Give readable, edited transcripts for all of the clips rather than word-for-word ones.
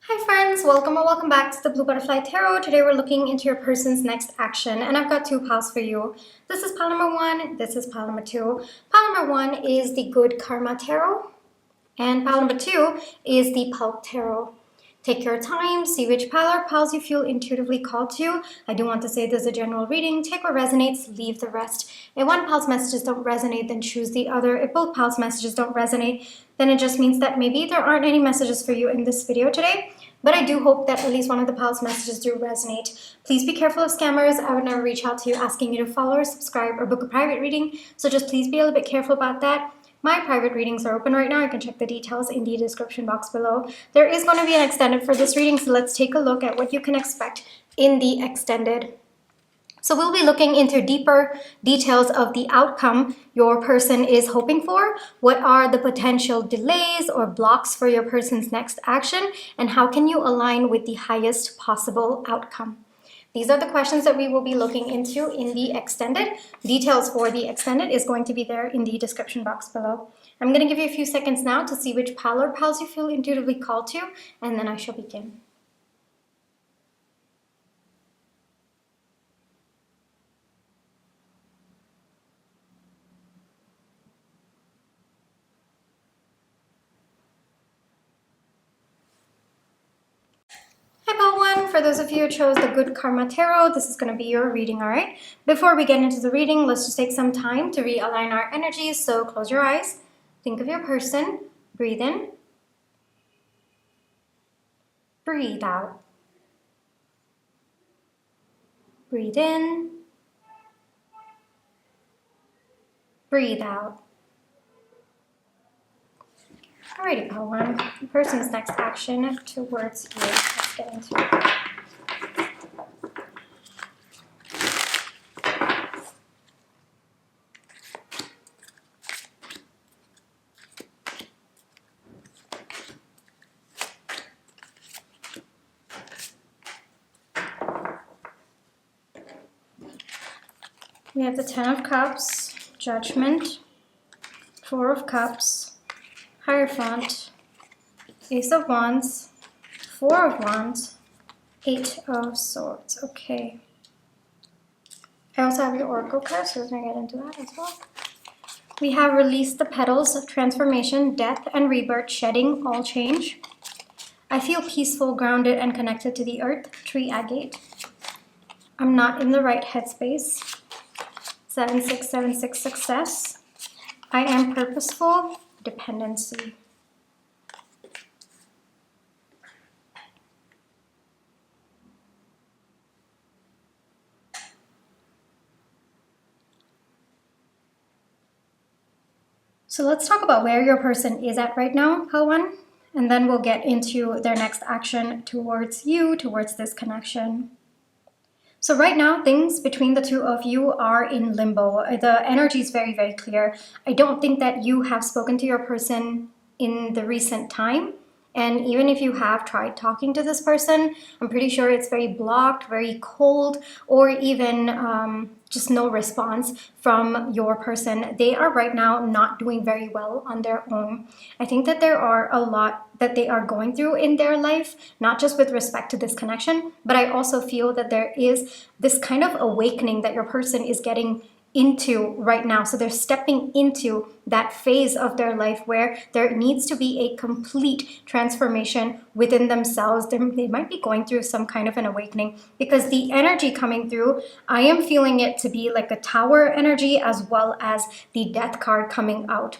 Hi friends, welcome or welcome back to the Blue Butterfly Tarot. Today we're looking into your person's next action and I've got two piles for you. This is pile number 1, this is pile number 2. Pile number 1 is the Good Karma Tarot and pile number 2 is the Pulp Tarot. Take your time, see which pile or piles you feel intuitively called to. I do want to say this is a general reading. Take what resonates, leave the rest. If one pile's messages don't resonate, then choose the other. If both piles' messages don't resonate, then it just means that maybe there aren't any messages for you in this video today. But I do hope that at least one of the pile's messages do resonate. Please be careful of scammers. I would never reach out to you asking you to follow or subscribe or book a private reading. So just please be a little bit careful about that. My private readings are open right now. You can check the details in the description box below. There is going to be an extended for this reading, so let's take a look at what you can expect in the extended. So we'll be looking into deeper details of the outcome your person is hoping for. What are the potential delays or blocks for your person's next action? And how can you align with the highest possible outcome? These are the questions that we will be looking into in the extended. Details for the extended is going to be there in the description box below. I'm going to give you a few seconds now to see which pile or piles you feel intuitively called to, and then I shall begin. Hi pile 1, for those of you who chose the Good Karma Tarot, this is going to be your reading, alright? Before we get into the reading, let's just take some time to realign our energies. So close your eyes, think of your person, breathe in, breathe out, breathe in, breathe out. Alrighty, pile 1, the person's next action towards you. Let's get into it. We have the 10 of Cups, Judgment, 4 of Cups, Hierophant, Ace of Wands, 4 of Wands, 8 of Swords. Okay. I also have your Oracle card, so we're going to get into that as well. We have released the petals of transformation, death, and rebirth, shedding all change. I feel peaceful, grounded, and connected to the earth. Tree agate. I'm not in the right headspace. 7676 success. I am purposeful. Dependency. So let's talk about where your person is at right now, pile 1, and then we'll get into their next action towards you, towards this connection. So right now, things between the two of you are in limbo. The energy is very, very clear. I don't think that you have spoken to your person in the recent time. And even if you have tried talking to this person, I'm pretty sure it's very blocked, very cold, or even just no response from your person. They are right now not doing very well on their own. I think that there are a lot that they are going through in their life, not just with respect to this connection, but I also feel that there is this kind of awakening that your person is getting into right now. So they're stepping into that phase of their life where there needs to be a complete transformation within themselves. They might be going through some kind of an awakening because the energy coming through, I am feeling it to be like a tower energy as well as the death card coming out.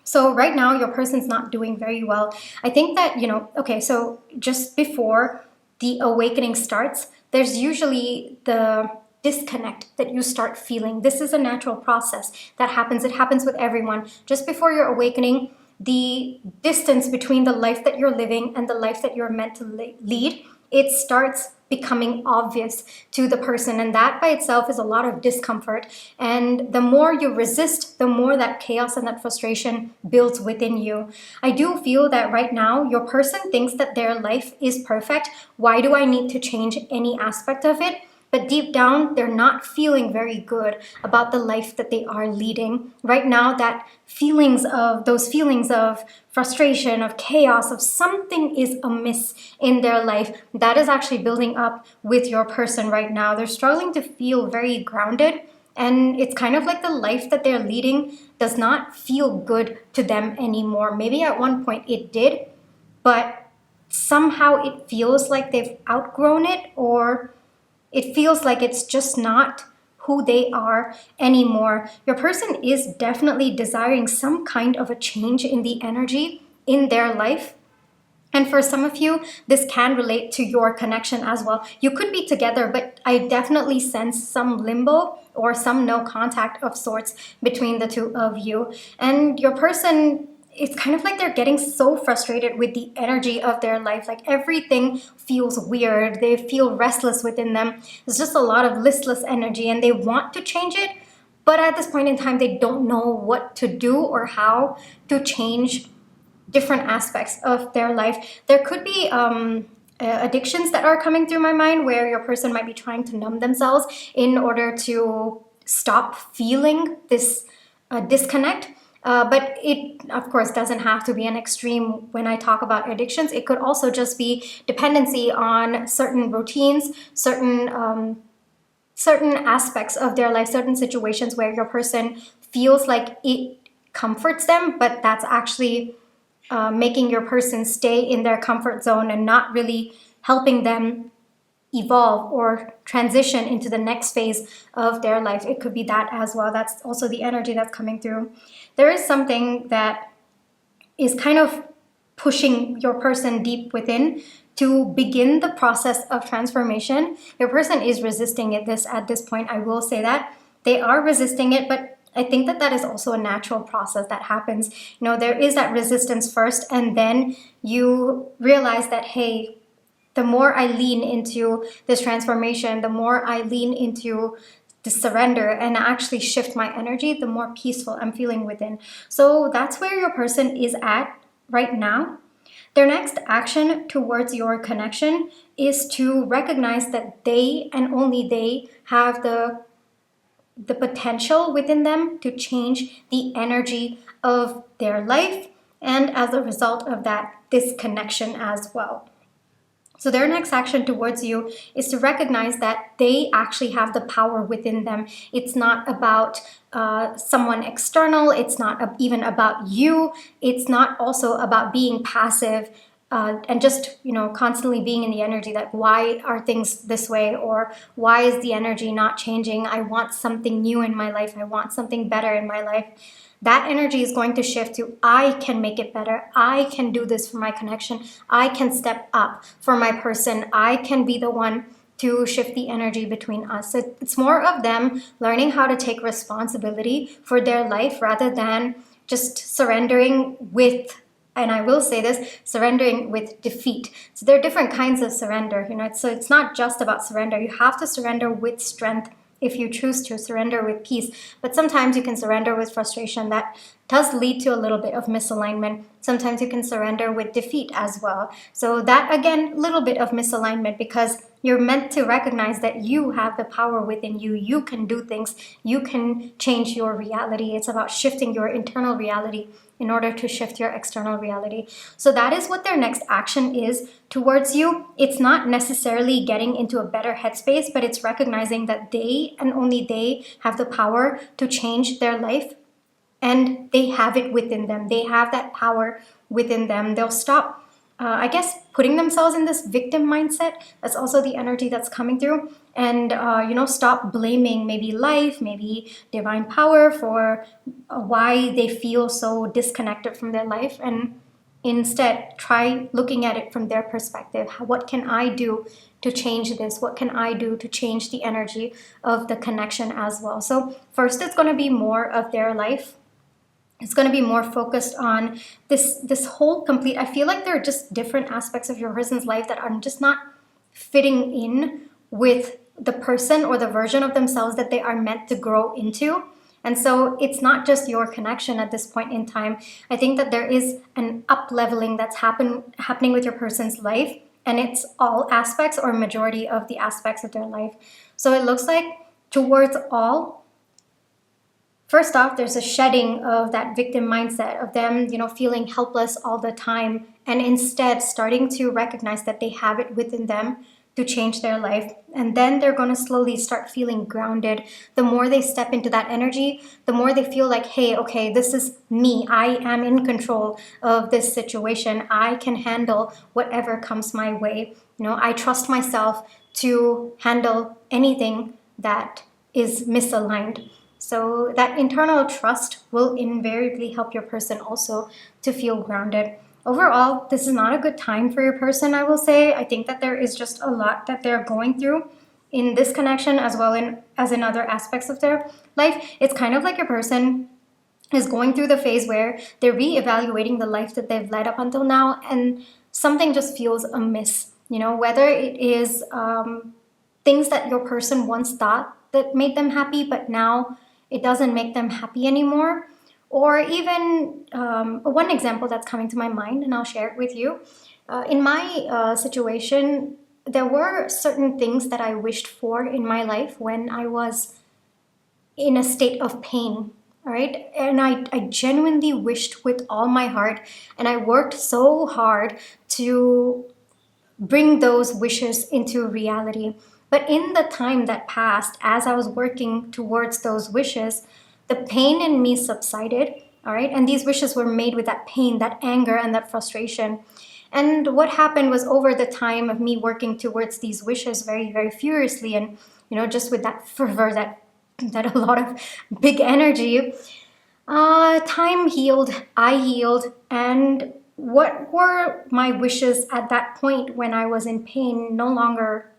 So right now your person's not doing very well. I think that, okay, so just before the awakening starts, there's usually the disconnect that you start feeling. This is a natural process that happens. It happens with everyone. Just before your awakening, the distance between the life that you're living and the life that you're meant to lead, it starts becoming obvious to the person, and that by itself is a lot of discomfort. And the more you resist, the more that chaos and that frustration builds within you. I do feel that right now your person thinks that their life is perfect. Why do I need to change any aspect of it? but deep down, they're not feeling very good about the life that they are leading. Right now, those feelings of frustration, of chaos, of something is amiss in their life, that is actually building up with your person right now. They're struggling to feel very grounded, and it's kind of like the life that they're leading does not feel good to them anymore. Maybe at one point it did, but somehow it feels like they've outgrown it, or it feels like it's just not who they are anymore. Your person is definitely desiring some kind of a change in the energy in their life. And for some of you, this can relate to your connection as well. You could be together, but I definitely sense some limbo or some no contact of sorts between the two of you. And your person, it's kind of like they're getting so frustrated with the energy of their life. Like everything feels weird. They feel restless within them. There's just a lot of listless energy and they want to change it. But at this point in time, they don't know what to do or how to change different aspects of their life. There could be addictions that are coming through my mind where your person might be trying to numb themselves in order to stop feeling this disconnect. But it, of course, doesn't have to be an extreme when I talk about addictions. It could also just be dependency on certain routines, certain aspects of their life, certain situations where your person feels like it comforts them, but that's actually making your person stay in their comfort zone and not really helping them evolve or transition into the next phase of their life. It could be that as well. That's also the energy that's coming through. There is something that is kind of pushing your person deep within to begin the process of transformation. Your person is resisting it at this point. I will say that they are resisting it, but I think that is also a natural process that happens. You know, there is that resistance first, and then you realize that, hey, the more I lean into this transformation, the more I lean into the surrender and actually shift my energy, the more peaceful I'm feeling within. So that's where your person is at right now. Their next action towards your connection is to recognize that they and only they have the potential within them to change the energy of their life, and as a result of that, this connection as well. So their next action towards you is to recognize that they actually have the power within them. It's not about someone external. It's not even about you. It's not also about being passive and just, constantly being in the energy that why are things this way, or why is the energy not changing? I want something new in my life. I want something better in my life. That energy is going to shift to, I can make it better. I can do this for my connection. I can step up for my person. I can be the one to shift the energy between us. So it's more of them learning how to take responsibility for their life rather than just surrendering with, and I will say this, surrendering with defeat. So there are different kinds of surrender, so it's not just about surrender. You have to surrender with strength if you choose to surrender with peace. But sometimes you can surrender with frustration. That does lead to a little bit of misalignment. Sometimes you can surrender with defeat as well. So that, again, little bit of misalignment, because you're meant to recognize that you have the power within you. You can do things. You can change your reality. It's about shifting your internal reality in order to shift your external reality. So that is what their next action is towards you. It's not necessarily getting into a better headspace, but it's recognizing that they and only they have the power to change their life, and they have it within them. They have that power within them. They'll stop putting themselves in this victim mindset. That's also the energy that's coming through. And, stop blaming maybe life, maybe divine power for why they feel so disconnected from their life. And instead, try looking at it from their perspective. What can I do to change this? What can I do to change the energy of the connection as well? So first, it's going to be more of their life. It's going to be more focused on this whole complete, I feel like there are just different aspects of your person's life that are just not fitting in with the person or the version of themselves that they are meant to grow into. And so it's not just your connection at this point in time. I think that there is an up-leveling that's happening with your person's life and it's all aspects or majority of the aspects of their life. So it looks like towards all, first off, there's a shedding of that victim mindset of them, feeling helpless all the time, and instead starting to recognize that they have it within them to change their life. And then they're going to slowly start feeling grounded. The more they step into that energy, the more they feel like, hey, okay, this is me. I am in control of this situation. I can handle whatever comes my way. I trust myself to handle anything that is misaligned. So that internal trust will invariably help your person also to feel grounded. Overall, this is not a good time for your person, I will say. I think that there is just a lot that they're going through in this connection as well as in other aspects of their life. It's kind of like your person is going through the phase where they're reevaluating the life that they've led up until now, and something just feels amiss. Whether it is things that your person once thought that made them happy, but now it doesn't make them happy anymore. Or even one example that's coming to my mind, and I'll share it with you. In my situation, there were certain things that I wished for in my life when I was in a state of pain. All right. And I genuinely wished with all my heart, and I worked so hard to bring those wishes into reality. But in the time that passed, as I was working towards those wishes, the pain in me subsided, all right? And these wishes were made with that pain, that anger, and that frustration. And what happened was, over the time of me working towards these wishes very, very furiously, and just with that fervor, that a lot of big energy, time healed, I healed, and what were my wishes at that point when I was in pain no longer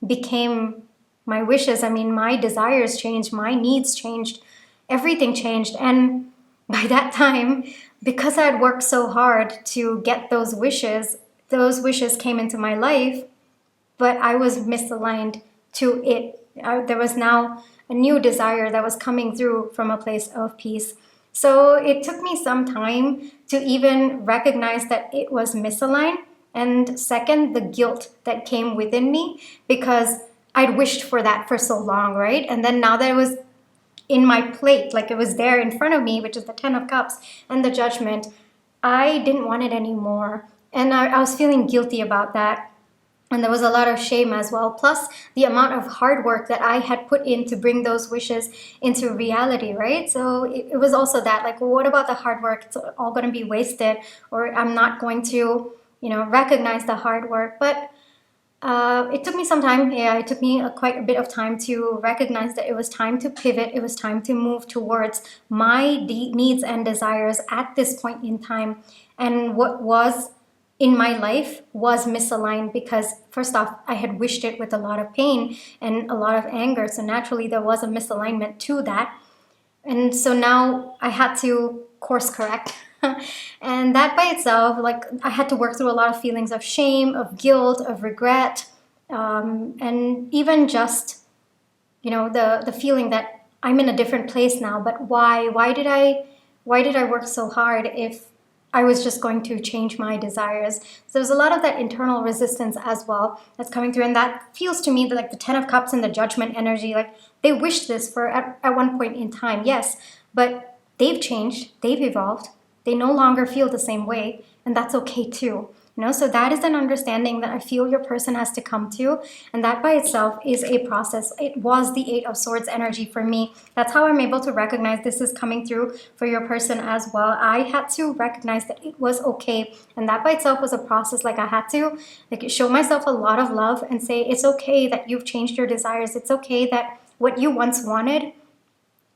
became my wishes. I mean, my desires changed, my needs changed, everything changed. And by that time, because I had worked so hard to get those wishes came into my life, but I was misaligned to it. There was now a new desire that was coming through from a place of peace. So it took me some time to even recognize that it was misaligned. And second, the guilt that came within me, because I'd wished for that for so long, right? And then now that it was in my plate, like it was there in front of me, which is the 10 of Cups and the Judgment, I didn't want it anymore. And I was feeling guilty about that. And there was a lot of shame as well, plus the amount of hard work that I had put in to bring those wishes into reality, right? So it was also that, like, well, what about the hard work? It's all going to be wasted, or I'm not going to, recognize the hard work. But it took me some time. Yeah, it took me quite a bit of time to recognize that it was time to pivot. It was time to move towards my needs and desires at this point in time. And what was in my life was misaligned because, first off, I had wished it with a lot of pain and a lot of anger. So naturally, there was a misalignment to that. And so now I had to course correct. And that by itself, like, I had to work through a lot of feelings of shame, of guilt, of regret, and even just, the feeling that I'm in a different place now. But why? Why did I work so hard if I was just going to change my desires? So there's a lot of that internal resistance as well that's coming through. And that feels to me that, like, the 10 of Cups and the Judgment energy, like, they wished this for at one point in time, yes, but they've changed, they've evolved, they no longer feel the same way, and that's okay too. So that is an understanding that I feel your person has to come to, and that by itself is a process. It was the 8 of Swords energy for me. That's how I'm able to recognize this is coming through for your person as well. I had to recognize that it was okay, and that by itself was a process. Like, I had to, like, show myself a lot of love and say, it's okay that you've changed your desires. It's okay that what you once wanted,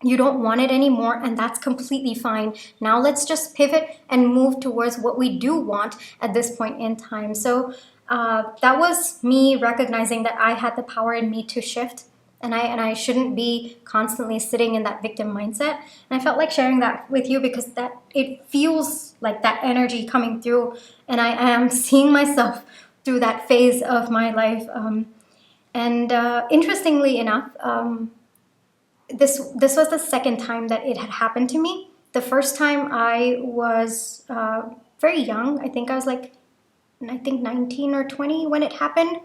you don't want it anymore, and that's completely fine. Now let's just pivot and move towards what we do want at this point in time. So that was me recognizing that I had the power in me to shift, and I shouldn't be constantly sitting in that victim mindset. And I felt like sharing that with you because that it feels like that energy coming through, and I am seeing myself through that phase of my life. And interestingly enough, this was the second time that it had happened to me. The first time I was very young. I think I was like I think 19 or 20 when it happened.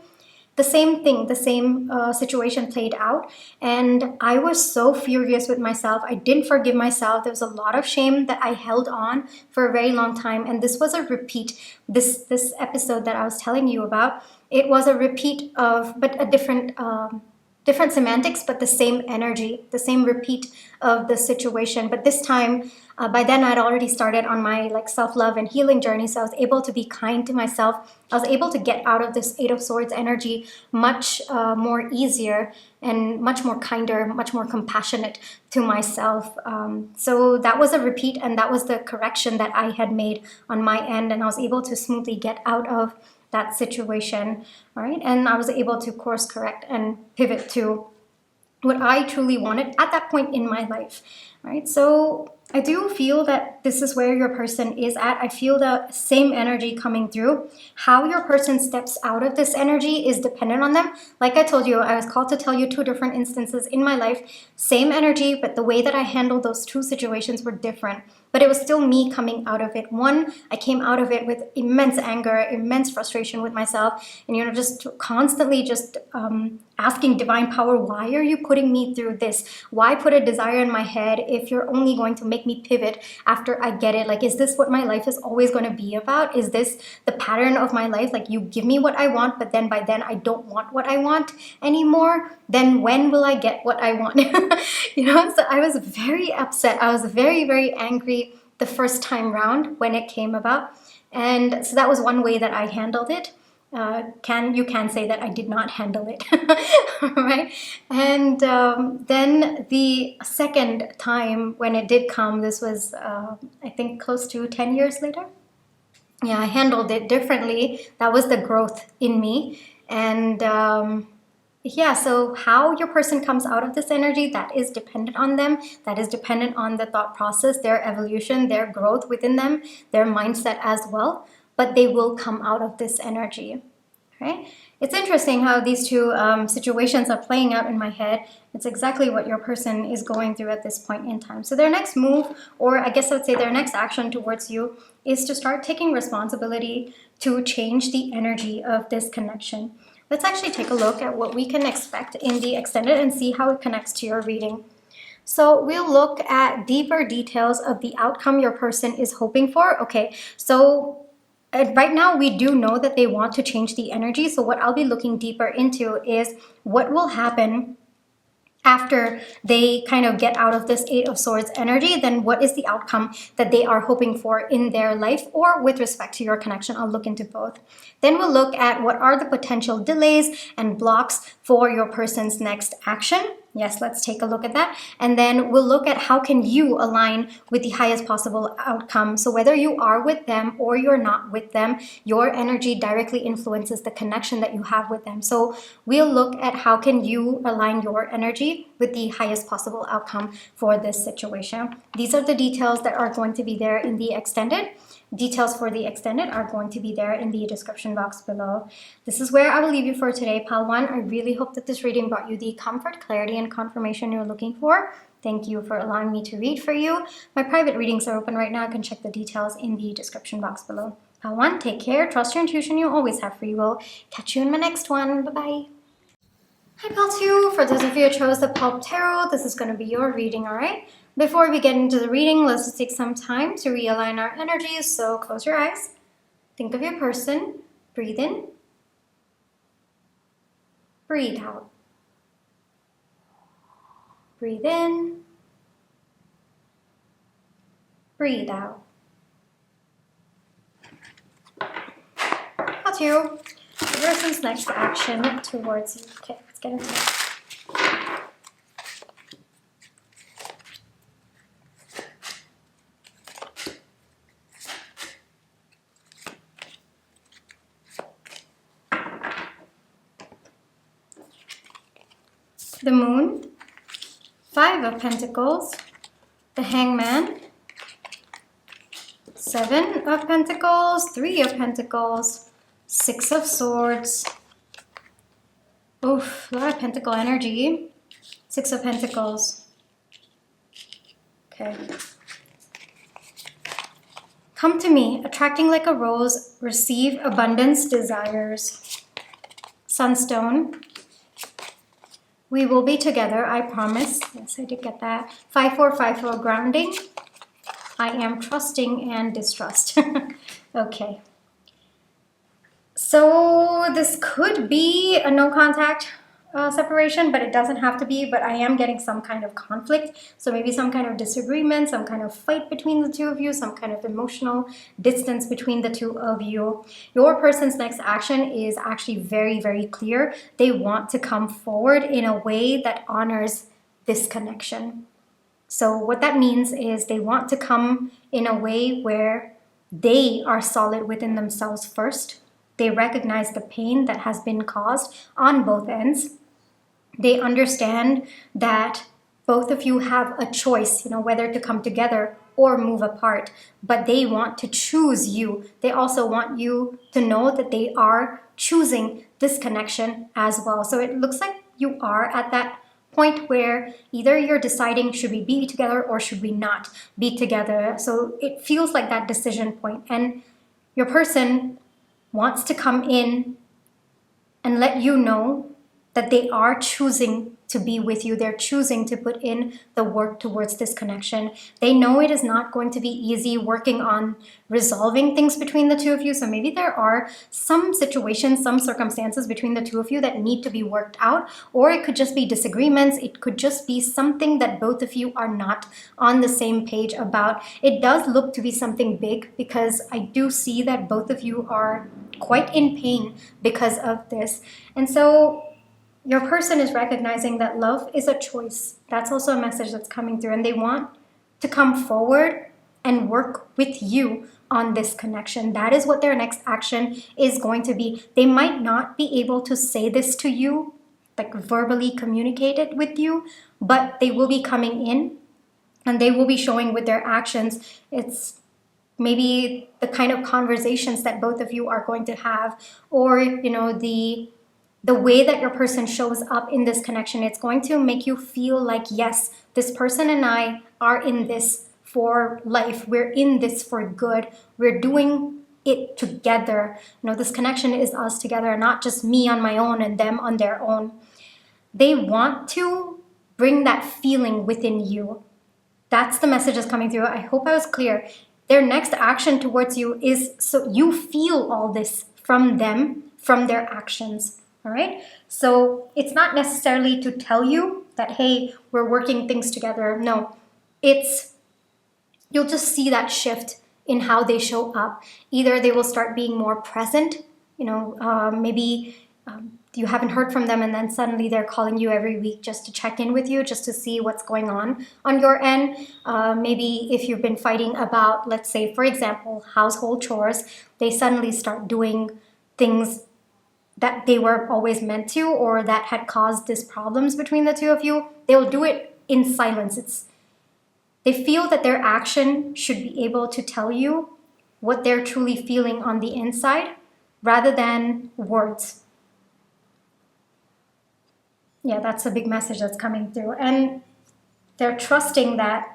The same thing, the same situation played out. And I was so furious with myself. I didn't forgive myself. There was a lot of shame that I held on for a very long time. And this was a repeat. This episode that I was telling you about, it was a repeat of, but a different semantics, but the same energy, the same repeat of the situation. But this time, by then I'd already started on my like self-love and healing journey. So I was able to be kind to myself. I was able to get out of this Eight of Swords energy much more easier and much more kinder, much more compassionate to myself. So that was a repeat, and that was the correction that I had made on my end. And I was able to smoothly get out of that situation, all right? And I was able to course correct and pivot to what I truly wanted at that point in my life, right? So I do feel that this is where your person is at. I feel the same energy coming through. How your person steps out of this energy is dependent on them. Like I told you, I was called to tell you two different instances in my life. Same energy, but the way that I handled those two situations were different. But it was still me coming out of it. One, I came out of it with immense anger, immense frustration with myself, and just constantly just asking divine power, why are you putting me through this? Why put a desire in my head if you're only going to make me pivot after I get it? Like, is this what my life is always going to be about? Is this the pattern of my life? Like, you give me what I want, but then by then I don't want what I want anymore. Then when will I get what I want? So I was very upset. I was very, very angry the first time round when it came about. And so that was one way that I handled it. You can say that I did not handle it, right? And then the second time when it did come, this was, I think, close to 10 years later. Yeah, I handled it differently. That was the growth in me. And so how your person comes out of this energy, that is dependent on them. That is dependent on the thought process, their evolution, their growth within them, their mindset as well. But they will come out of this energy, right? It's interesting how these two situations are playing out in my head. It's exactly what your person is going through at this point in time. So their next move, or I guess I would say their next action towards you, is to start taking responsibility to change the energy of this connection. Let's actually take a look at what we can expect in the extended and see how it connects to your reading. So we'll look at deeper details of the outcome your person is hoping for. Okay, so right now we do know that they want to change the energy. So what I'll be looking deeper into is what will happen after they kind of get out of this Eight of Swords energy. Then what is the outcome that they are hoping for in their life, or with respect to your connection? I'll look into both. Then we'll look at what are the potential delays and blocks for your person's next action. Yes, let's take a look at that. And then we'll look at how can you align with the highest possible outcome. So whether you are with them or you're not with them, your energy directly influences the connection that you have with them. So we'll look at how can you align your energy with the highest possible outcome for this situation. These are the details that are going to be there in the extended. Details for the extended are going to be there in the description box below. This is where I will leave you for today, Pal 1. I really hope that this reading brought you the comfort, clarity, and confirmation you're looking for. Thank you for allowing me to read for you. My private readings are open right now. You can check the details in the description box below. Pal 1, take care. Trust your intuition. You always have free will. Catch you in my next one. Bye-bye. Hi, Pal 2. For those of you who chose the Pulp Tarot, this is going to be your reading, all right? Before we get into the reading, let's just take some time to realign our energies. So close your eyes. Think of your person. Breathe in. Breathe out. Breathe in. Breathe out. Pal 2. The person's next action towards you. Okay, let's get into it. The Moon, Five of Pentacles, the Hangman, Seven of Pentacles, Three of Pentacles, Six of Swords. Oof, a lot of pentacle energy. Six of Pentacles. Okay. Come to me, attracting like a rose, receive abundance desires. Sunstone. We will be together, I promise. Yes, I did get that. 5454 grounding. I am trusting and distrust. Okay. So this could be a no contact separation, but it doesn't have to be. But I am getting some kind of conflict. So maybe some kind of disagreement, some kind of fight between the two of you, some kind of emotional distance between the two of you. Your person's next action is actually very, very clear. They want to come forward in a way that honors this connection. So what that means is they want to come in a way where they are solid within themselves first. They recognize the pain that has been caused on both ends. They understand that both of you have a choice, whether to come together or move apart, but they want to choose you. They also want you to know that they are choosing this connection as well. So it looks like you are at that point where either you're deciding, should we be together or should we not be together? So it feels like that decision point, and your person wants to come in and let you know that they are choosing to be with you. They're choosing to put in the work towards this connection. They know it is not going to be easy working on resolving things between the two of you. So maybe there are some situations, some circumstances between the two of you that need to be worked out, or it could just be disagreements. It could just be something that both of you are not on the same page about. It does look to be something big, because I do see that both of you are quite in pain because of this. And so your person is recognizing that love is a choice. That's also a message that's coming through. And they want to come forward and work with you on this connection. That is what their next action is going to be. They might not be able to say this to you, like verbally communicate it with you, but they will be coming in and they will be showing with their actions. It's maybe the kind of conversations that both of you are going to have, or, the way that your person shows up in this connection. It's going to make you feel like, yes, this person and I are in this for life. We're in this for good. We're doing it together. This connection is us together, not just me on my own and them on their own. They want to bring that feeling within you. That's the message that's coming through. I hope I was clear. Their next action towards you is so you feel all this from them, from their actions. All right. So it's not necessarily to tell you that, hey, we're working things together. No, you'll just see that shift in how they show up. Either they will start being more present, maybe you haven't heard from them and then suddenly they're calling you every week just to check in with you, just to see what's going on your end. Maybe if you've been fighting about, let's say, for example, household chores, they suddenly start doing things that they were always meant to, or that had caused these problems between the two of you. They'll do it in silence. They feel that their action should be able to tell you what they're truly feeling on the inside rather than words. Yeah, that's a big message that's coming through. And they're trusting that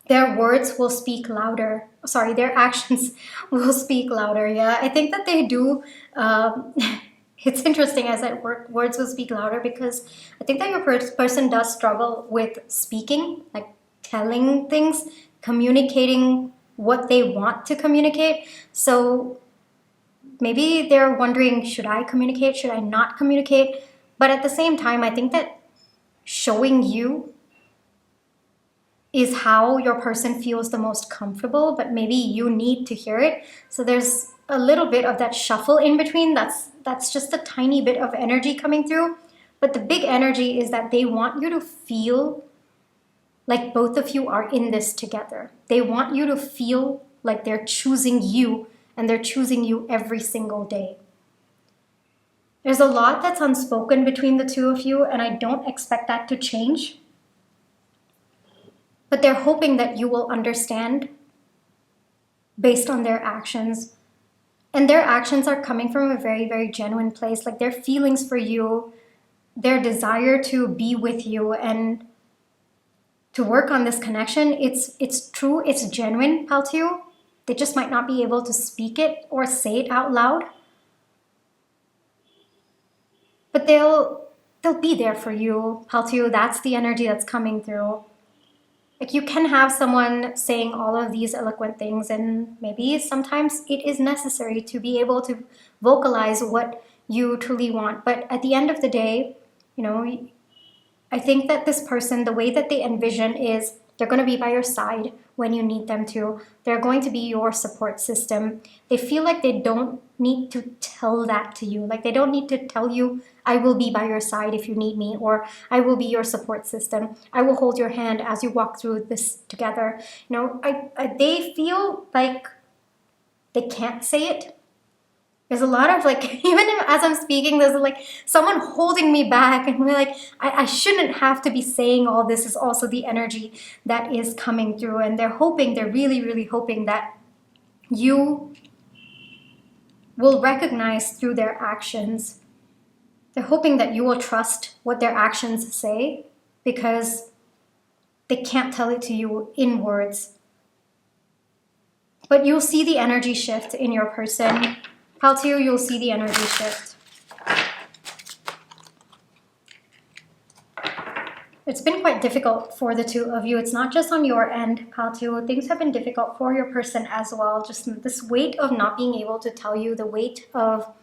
their words will speak louder. Sorry, their actions will speak louder. Yeah, I think that they do. It's interesting as that words will speak louder, because I think that your person does struggle with speaking, like telling things, communicating what they want to communicate. So maybe they're wondering, should I communicate? Should I not communicate? But at the same time, I think that showing you is how your person feels the most comfortable, but maybe you need to hear it. So there's a little bit of that shuffle in between. That's just a tiny bit of energy coming through. But the big energy is that they want you to feel like both of you are in this together. They want you to feel like they're choosing you, and they're choosing you every single day. There's a lot that's unspoken between the two of you, and I don't expect that to change. But they're hoping that you will understand based on their actions. And their actions are coming from a very, very genuine place. Like their feelings for you, their desire to be with you and to work on this connection, it's true, it's genuine, Paltiu. They just might not be able to speak it or say it out loud. But they'll be there for you, Paltu. That's the energy that's coming through. Like, you can have someone saying all of these eloquent things, and maybe sometimes it is necessary to be able to vocalize what you truly want. But at the end of the day, you know, I think that this person, the way that they envision is they're going to be by your side when you need them to. They're going to be your support system. They feel like they don't need to tell that to you. Like, they don't need to tell you, I will be by your side if you need me, or I will be your support system. I will hold your hand as you walk through this together. You know, they feel like they can't say it. There's a lot of like, even as I'm speaking, there's like someone holding me back, and we're like, I shouldn't have to be saying all this, is also the energy that is coming through. And they're really, really hoping that you will recognize through their actions. They're hoping that you will trust what their actions say, because they can't tell it to you in words. But you'll see the energy shift in your person. Paltu, you'll see the energy shift. It's been quite difficult for the two of you. It's not just on your end, Paltu. Things have been difficult for your person as well. Just this weight of not being able to tell you, the weight of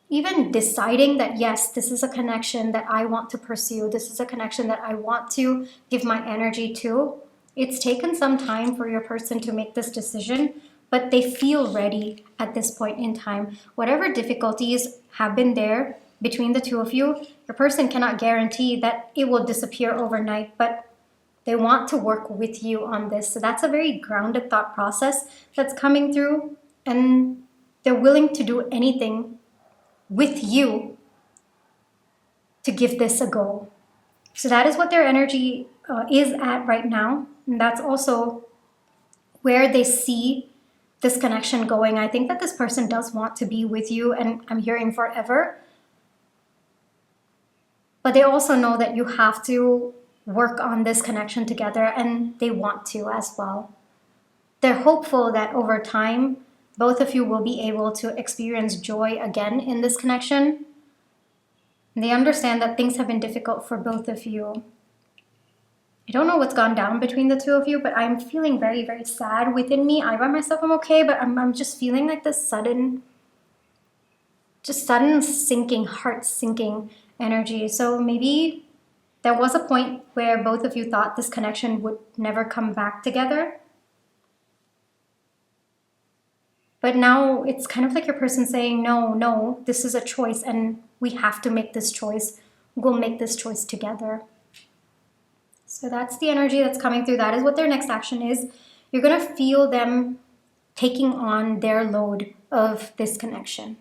even deciding that, yes, this is a connection that I want to pursue. This is a connection that I want to give my energy to. It's taken some time for your person to make this decision, but they feel ready at this point in time. Whatever difficulties have been there between the two of you, your person cannot guarantee that it will disappear overnight, but they want to work with you on this. So that's a very grounded thought process that's coming through, and they're willing to do anything with you to give this a go. So that is what their energy is at right now. And that's also where they see this connection going. I think that this person does want to be with you, and I'm hearing forever. But they also know that you have to work on this connection together, and they want to as well. They're hopeful that over time, both of you will be able to experience joy again in this connection. They understand that things have been difficult for both of you. I don't know what's gone down between the two of you, but I'm feeling very, very sad within me. I by myself, I'm okay, but I'm just feeling like this sudden sinking, heart sinking energy. So maybe there was a point where both of you thought this connection would never come back together. But now it's kind of like your person saying, no, this is a choice, and we have to make this choice. We'll make this choice together. So that's the energy that's coming through. That is what their next action is. You're going to feel them taking on their load of this connection.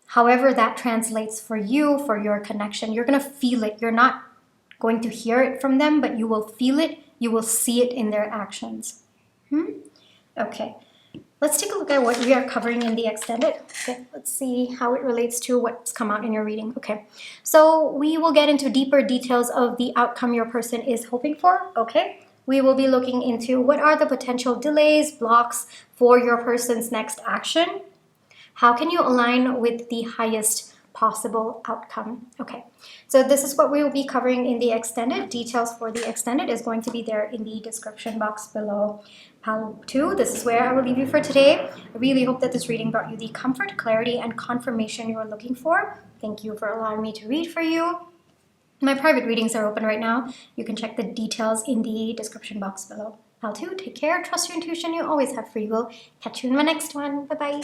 However that translates for you, for your connection, you're going to feel it. You're not going to hear it from them, but you will feel it. You will see it in their actions. Okay. Let's take a look at what we are covering in the extended. Okay, let's see how it relates to what's come out in your reading. Okay, so we will get into deeper details of the outcome your person is hoping for. Okay, we will be looking into what are the potential delays, blocks for your person's next action. How can you align with the highest possible outcome? Okay, so this is what we will be covering in the extended. Details for the extended is going to be there in the description box below. Pile 2, this is where I will leave you for today. I really hope that this reading brought you the comfort, clarity, and confirmation you are looking for. Thank you for allowing me to read for you. My private readings are open right now. You can check the details in the description box below. Pile 2, take care, trust your intuition, you always have free will. Catch you in my next one. Bye-bye.